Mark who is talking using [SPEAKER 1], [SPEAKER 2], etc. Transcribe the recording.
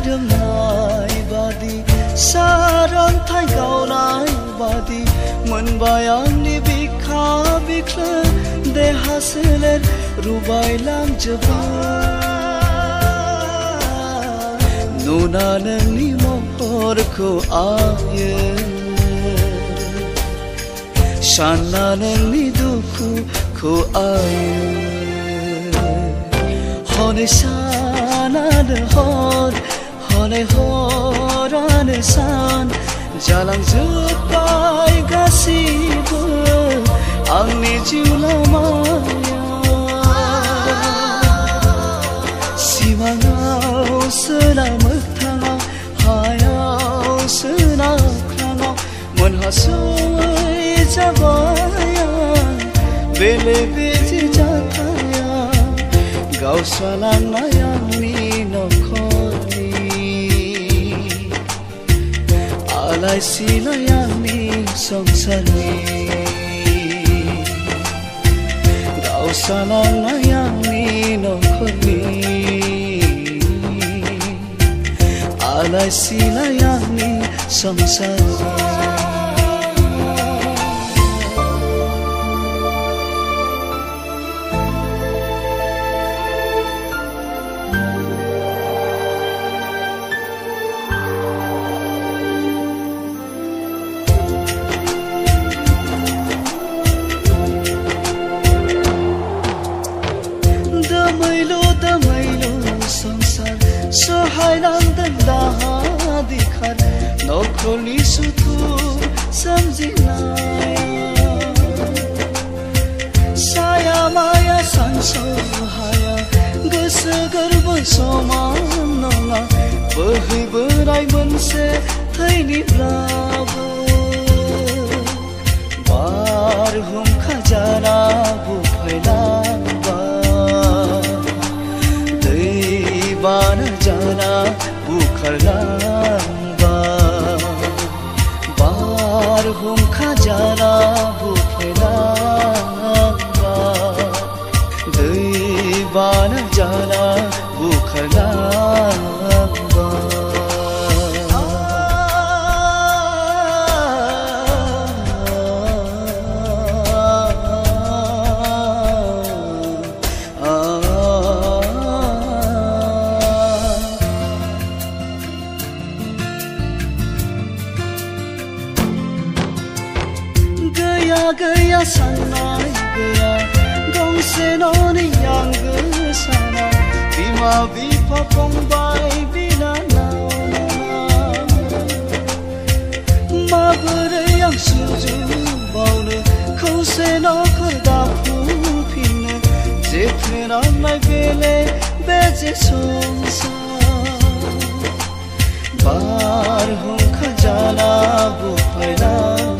[SPEAKER 1] दोंनाय बादि सारन्थाय गावनाय बादि मोनबाय आंनि बिखा बिख्लो देहा सोलेर रुबायलांजोबबाय नुना नोंनि महरखौ आयो सानना नोंनि दुखुखौ आयो हनै सानानो हर हनै हरानो सान जालांजोबबाय गासिबो आंनि जिउ लामायाव सिमाङाव सोना मोगथाङाव हायाव सोना अख्राङाव मोनहासयै जाबाय आं बेले बेजे जाथाया गावस्रालांनाय आंनि नखरनि आलाय सिलाय आंनि संसारनि गावस्रालांनाय आंनि नखरनि आलाय सिलाय आंनि संसारनि सहायनांदों दाहा दिखार नखरनि सुथुर सोमजिनाय साया माया सानसहाया गोसो गोरबो समान नङा बोहैबोनाय मोनसे थैनिब्लाबो बारहुंखा जाना बुफायलांबाय बाना जाना बुखारलांबाय बारहुंखा जाना बुफायलांबाय दै बाना जाना बुखारलांबाय गैया साननाय गैया गंसे न'नि आंगो साना बिमा बिफा फंबाय बिनानाव माबोरै आं सुजुबावनो खौसे न'खर दाफुंफिननो जेथोनांनाय बेले बेजे संसार बारहुंखा जाना बुफायलांबाय